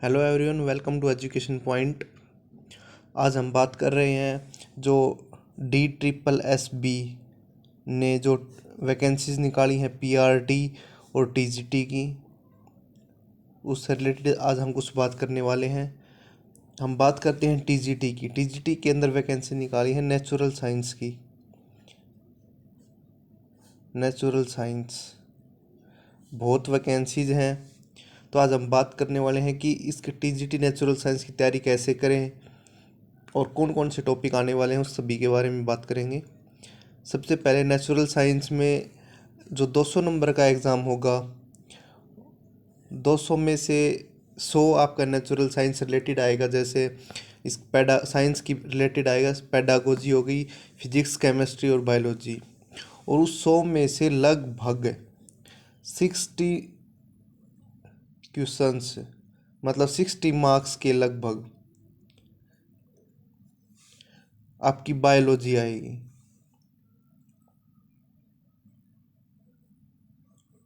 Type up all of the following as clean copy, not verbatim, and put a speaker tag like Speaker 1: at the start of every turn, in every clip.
Speaker 1: Hello everyone, welcome to education point. आज हम बात कर रहे हैं जो DSSB ने जो वैकेंसीज निकाली हैं पीआरटी और टीजीटी की, उससे रिलेटेड आज हम कुछ बात करने वाले हैं। हम बात करते हैं टीजीटी की। टीजीटी के अंदर वैकेंसी निकाली है नेचुरल साइंस की। नेचुरल साइंस बहुत वैकेंसीज हैं, तो आज हम बात करने वाले हैं कि इसके टीजीटी नेचुरल साइंस की तैयारी कैसे करें और कौन कौन से टॉपिक आने वाले हैं उस सभी के बारे में बात करेंगे। सबसे पहले नेचुरल साइंस में जो 200 नंबर का एग्ज़ाम होगा, 200 में से 100 आपका नेचुरल साइंस रिलेटेड आएगा। जैसे इस साइंस की रिलेटेड आएगा, पेडागोजी हो गई, फिजिक्स, केमिस्ट्री और बायोलॉजी। और उस 100 में से लगभग 60 क्वेश्चंस, मतलब 60 मार्क्स के लगभग आपकी बायोलॉजी आएगी।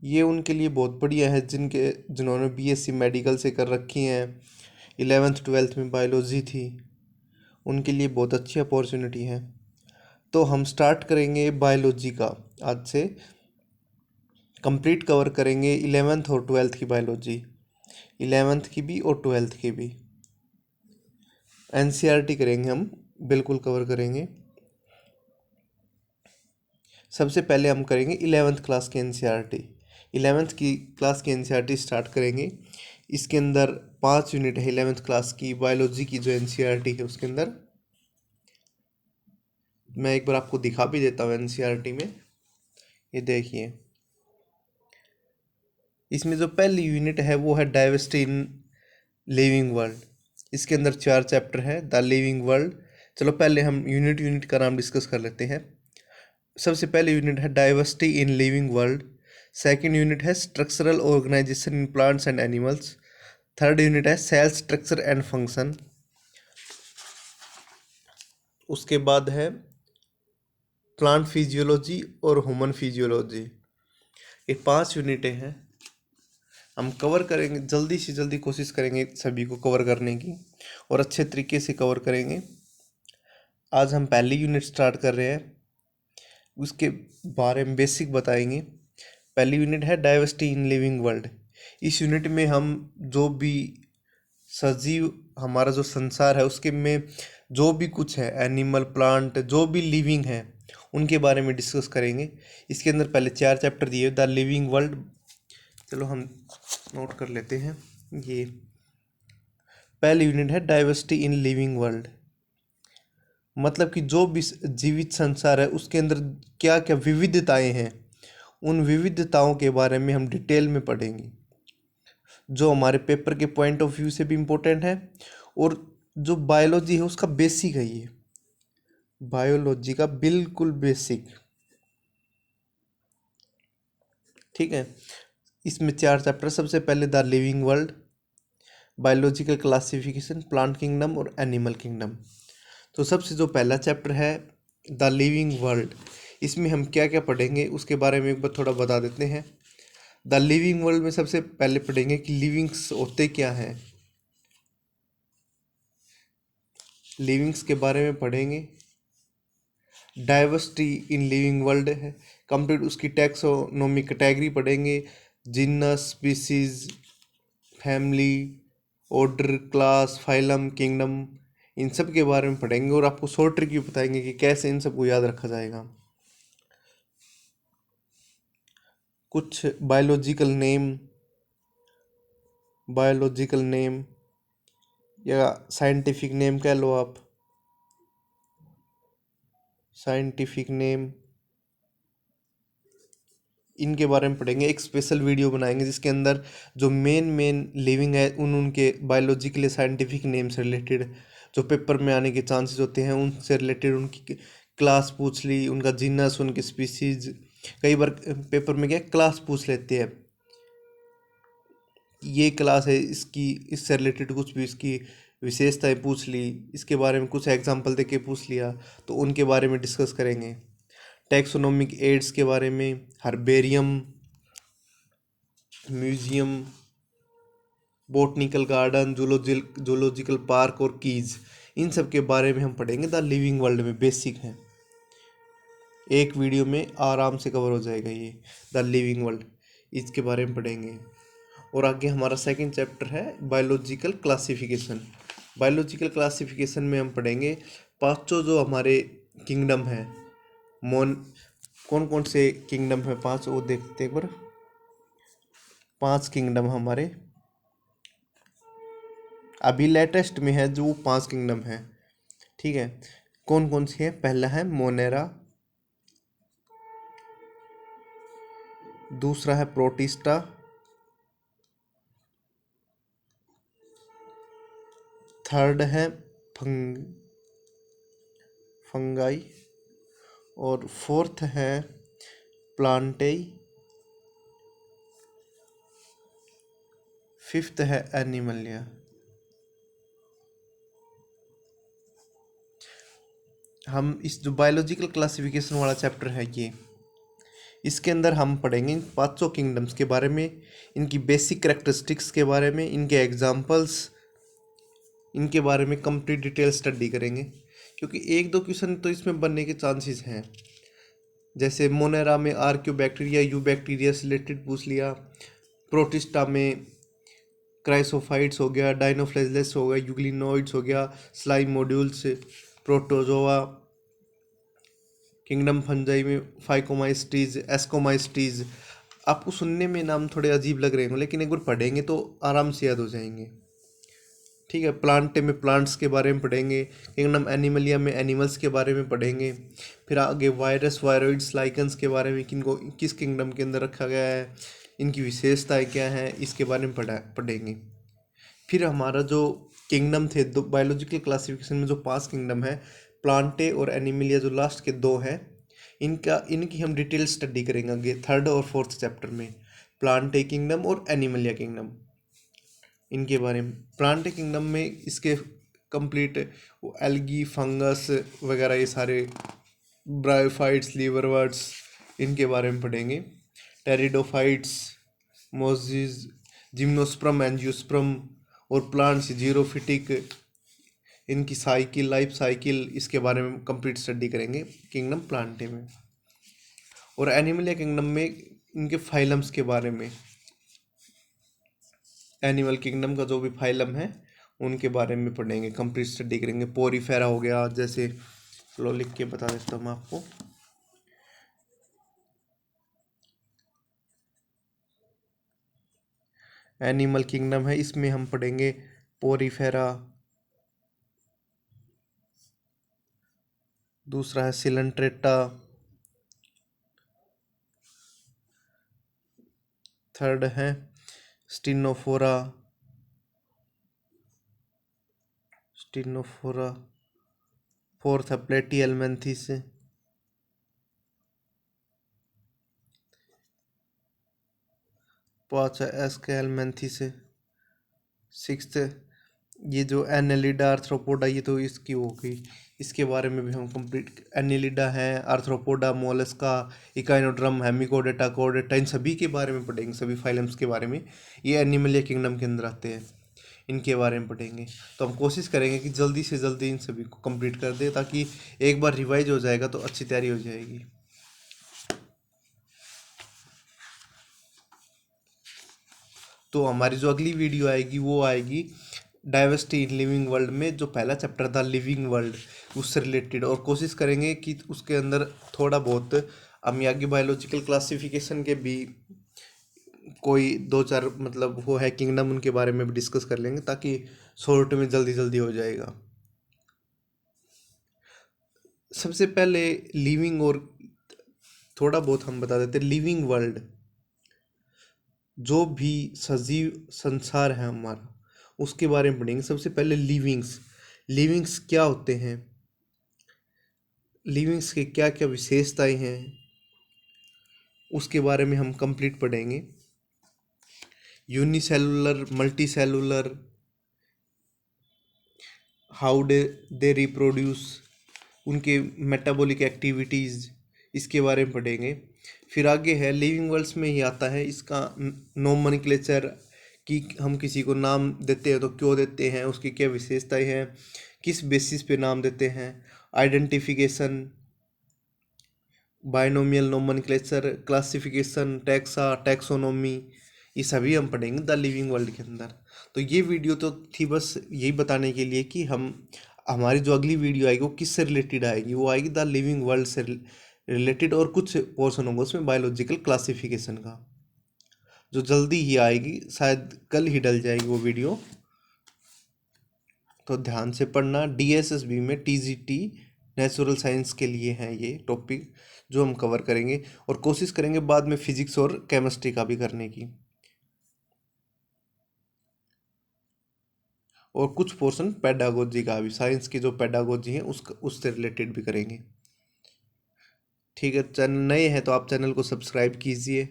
Speaker 1: ये उनके लिए बहुत बढ़िया है जिन्होंने बीएससी मेडिकल से कर रखी हैं, 11th 12th में बायोलॉजी थी, उनके लिए बहुत अच्छी अपॉर्चुनिटी है। तो हम स्टार्ट करेंगे बायोलॉजी का। आज से कंप्लीट कवर करेंगे 11th और 12th की बायोलॉजी, 11th की भी और 12th की भी। एनसीईआरटी करेंगे हम, बिल्कुल कवर करेंगे। सबसे पहले हम करेंगे 11th क्लास की एनसीईआरटी। 11th की क्लास की एनसीईआरटी स्टार्ट करेंगे। इसके अंदर 5 यूनिट है 11th क्लास की बायोलॉजी की जो एनसीईआरटी है उसके अंदर। मैं एक बार आपको दिखा भी देता हूँ एनसीईआरटी में। ये देखिए, इसमें जो पहली यूनिट है वो है डाइवर्सिटी इन लिविंग वर्ल्ड। इसके अंदर 4 चैप्टर है द लिविंग वर्ल्ड। चलो पहले हम यूनिट यूनिट का नाम डिस्कस कर लेते हैं। सबसे पहले यूनिट है diversity in living world. Second unit है structural organisation in plants and animals. Third unit है सेल स्ट्रक्चर एंड फंक्शन। उसके बाद है प्लांट फिजियोलॉजी और ह्यूमन फिजियोलॉजी। ये 5 यूनिटें हैं, हम कवर करेंगे। जल्दी से जल्दी कोशिश करेंगे सभी को कवर करने की और अच्छे तरीके से कवर करेंगे। आज हम पहली यूनिट स्टार्ट कर रहे हैं, उसके बारे में बेसिक बताएंगे। पहली यूनिट है डाइवर्सिटी इन लिविंग वर्ल्ड। इस यूनिट में हम जो भी सजीव, हमारा जो संसार है उसके में जो भी कुछ है, एनिमल, प्लांट, जो भी लिविंग है उनके बारे में डिस्कस करेंगे। इसके अंदर पहले 4 चैप्टर दिए द लिविंग वर्ल्ड। चलो हम नोट कर लेते हैं। ये पहली यूनिट है डाइवर्सिटी इन लिविंग वर्ल्ड, मतलब कि जो भी जीवित संसार है उसके अंदर क्या क्या विविधताएं हैं, उन विविधताओं के बारे में हम डिटेल में पढ़ेंगे, जो हमारे पेपर के पॉइंट ऑफ व्यू से भी इम्पोर्टेंट है और जो बायोलॉजी है उसका बेसिक है। ये बायोलॉजी का बिल्कुल बेसिक, ठीक है। इसमें 4 चैप्टर। सबसे पहले the living world, biological classification, plant kingdom और एनिमल किंगडम। तो सबसे जो पहला चैप्टर है द लिविंग वर्ल्ड, इसमें हम क्या क्या पढ़ेंगे उसके बारे में एक बार थोड़ा बता देते हैं। द लिविंग वर्ल्ड में सबसे पहले पढ़ेंगे कि लिविंग्स होते क्या हैं। लिविंग्स के बारे में पढ़ेंगे। डाइवर्सिटी इन लिविंग वर्ल्ड है कंप्लीट, उसकी टैक्सोनॉमी कैटेगरी पढ़ेंगे। Genus, species, family, order, class, phylum, kingdom, इन सब के बारे में पढ़ेंगे और आपको शॉर्ट ट्रिक भी बताएंगे कि कैसे इन सबको याद रखा जाएगा। कुछ बायोलॉजिकल नेम या साइंटिफिक नेम कह लो आप, साइंटिफिक नेम, इनके बारे में पढ़ेंगे। एक स्पेशल वीडियो बनाएंगे जिसके अंदर जो मेन लिविंग है उनके बायोलॉजिकली साइंटिफिक नेम से रिलेटेड जो पेपर में आने के चांसेस होते हैं उनसे रिलेटेड उनकी क्लास पूछ ली, उनका जीनस, उनकी स्पीसीज। कई बार पेपर में क्या क्लास पूछ लेते हैं, ये क्लास है इसकी, इससे रिलेटेड कुछ भी इसकी विशेषताएं पूछ ली, इसके बारे में कुछ एग्जाम्पल दे के पूछ लिया, तो उनके बारे में डिस्कस करेंगे। टैक्सोनॉमिक एड्स के बारे में, herbarium, museum, botanical garden, zoological park और कीज, इन सब के बारे में हम पढ़ेंगे। द लिविंग वर्ल्ड में बेसिक है, एक वीडियो में आराम से कवर हो जाएगा ये द लिविंग वर्ल्ड, इसके बारे में पढ़ेंगे। और आगे हमारा सेकंड चैप्टर है बायोलॉजिकल क्लासिफिकेशन। बायोलॉजिकल क्लासिफिकेशन में हम पढ़ेंगे पांचों जो हमारे किंगडम है, मोन कौन कौन से किंगडम है, पांच, वो देखते एक बार। पांच किंगडम हमारे अभी लेटेस्ट में है, जो वो पांच किंगडम है, ठीक है। कौन कौन सी है? पहला है मोनेरा, दूसरा है प्रोटिस्टा, थर्ड है फंगाई, और फोर्थ है प्लांटेई, फिफ्थ है एनिमलिया। हम इस जो बायोलॉजिकल क्लासिफिकेशन वाला चैप्टर है ये, इसके अंदर हम पढ़ेंगे इन पांचों किंगडम्स के बारे में, इनकी बेसिक कैरेक्टरिस्टिक्स के बारे में, इनके एग्जांपल्स, इनके बारे में कंप्लीट डिटेल स्टडी करेंगे, क्योंकि एक दो क्वेश्चन तो इसमें बनने के चांसेस हैं। जैसे मोनेरा में आर्क्यू बैक्टीरिया, यू बैक्टीरिया से रिलेटेड पूछ लिया, प्रोटिस्टा में क्राइसोफाइट्स हो गया, डाइनोफ्लेजेलेस हो गया, यूग्लिनोइड्स हो गया, slime modules, protozoa, kingdom fungi में फाइकोमाइस्टीज, एस्कोमाइस्टीज। आपको सुनने में नाम थोड़े अजीब लग रहे होंगे, लेकिन एक बार पढ़ेंगे तो आराम से याद हो जाएंगे, ठीक है। प्लांटे में प्लांट्स के बारे में पढ़ेंगे, किंगडम एनिमलिया में एनिमल्स के बारे में पढ़ेंगे, फिर आगे वायरस, वायरोइड्स, लाइकन्स के बारे में, किनको किस किंगडम के अंदर रखा गया है, इनकी विशेषताएं क्या हैं, इसके बारे में पढ़ेंगे। फिर हमारा जो किंगडम थे दो बायोलॉजिकल क्लासिफिकेशन में, जो पांच किंगडम है, प्लांटे और एनिमलिया जो लास्ट के दो हैं, इनकी हम डिटेल स्टडी करेंगे आगे थर्ड और फोर्थ चैप्टर में। प्लांटे किंगडम और एनिमलिया किंगडम, इनके बारे में। प्लांटे किंगडम में इसके कंप्लीट एल्गी, फंगस वगैरह, ये सारे ब्रायोफाइट्स, लीवरवर्ट्स, इनके बारे में पढ़ेंगे। टेरिडोफाइट्स, मोजिस, जिम्नोस्पर्म, एंजियोस्पर्म, और प्लांट्स, जीरोफिटिक, इनकी साइकिल, लाइफ साइकिल, इसके बारे में कंप्लीट स्टडी करेंगे किंगडम प्लांटे में। और एनिमलिया किंगडम में इनके फाइलम्स के बारे में, एनिमल किंगडम का जो भी फाइलम है उनके बारे में पढ़ेंगे, कंप्लीट स्टडी करेंगे। पोरीफेरा हो गया, जैसे लो लिख के बता देता हूँ मैं आपको। एनिमल किंगडम है, इसमें हम पढ़ेंगे पोरीफेरा, दूसरा है सिलेंट्रेटा, थर्ड है स्टिनोफोरा, फोर्थ है प्लेटिहेल्मिन्थेस, पांच है एस्केहेल्मिन्थेस, सिक्स्थ ये जो एनेलिडा, आर्थ्रोपोडा, ये तो इसकी हो गई, इसके बारे में भी हम कंप्लीट। एनेलिडा है, आर्थ्रोपोडा, मोलस्का, इकाइनोड्रम, हेमिकोडेटा, कोडेटा, इन सभी के बारे में पढ़ेंगे, सभी फाइलम्स के बारे में। ये एनिमलिया किंगडम के अंदर आते हैं, इनके बारे में पढ़ेंगे। तो हम कोशिश करेंगे कि जल्दी से जल्दी इन सभी को कंप्लीट कर दे, ताकि एक बार रिवाइज हो जाएगा तो अच्छी तैयारी हो जाएगी। तो हमारी जो अगली वीडियो आएगी वो आएगी डाइवर्सिटी इन लिविंग वर्ल्ड में, जो पहला चैप्टर था लिविंग वर्ल्ड, उससे रिलेटेड। और कोशिश करेंगे कि उसके अंदर थोड़ा बहुत अमियागी बायोलॉजिकल क्लासिफिकेशन के भी कोई दो चार मतलब वो है किंगडम, उनके बारे में भी डिस्कस कर लेंगे, ताकि शॉर्ट में जल्दी जल्दी हो जाएगा। सबसे पहले लिविंग, और थोड़ा बहुत हम बता देते, लिविंग वर्ल्ड जो भी सजीव संसार है हमारा, उसके बारे में पढ़ेंगे। सबसे पहले लिविंग्स क्या होते हैं, लिविंग्स के क्या क्या विशेषताएं हैं, उसके बारे में हम कंप्लीट पढ़ेंगे। Unicellular, multicellular, how they reproduce, उनके मेटाबॉलिक एक्टिविटीज़, इसके बारे में पढ़ेंगे। फिर आगे है लिविंग वर्ल्ड्स में ही आता है इसका नोमेनक्लेचर, कि हम किसी को नाम देते हैं तो क्यों देते हैं, उसकी क्या विशेषताएं हैं, किस बेसिस पे नाम देते हैं, identification, binomial nomenclature, classification, taxa, taxonomy, ये सभी हम पढ़ेंगे द लिविंग वर्ल्ड के अंदर। तो ये वीडियो तो थी बस यही बताने के लिए कि हमारी जो अगली वीडियो आएगी वो किससे रिलेटेड आएगी, वो आएगी द लिविंग वर्ल्ड से रिलेटेड, और कुछ पोर्शन होगा उसमें बायोलॉजिकल क्लासिफिकेशन का, जो जल्दी ही आएगी, शायद कल ही डल जाएगी वो वीडियो। तो ध्यान से पढ़ना। डीएसएसबी में टीजीटी नेचुरल साइंस के लिए हैं ये टॉपिक जो हम कवर करेंगे, और कोशिश करेंगे बाद में फिजिक्स और केमिस्ट्री का भी करने की, और कुछ पोर्शन पेडागोजी का भी, साइंस की जो पेडागोजी है उससे रिलेटेड भी करेंगे। ठीक है, चैनल नए हैं तो आप चैनल को सब्सक्राइब कीजिए,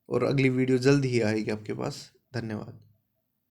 Speaker 1: और अगली वीडियो जल्द ही आएगी आपके पास। धन्यवाद।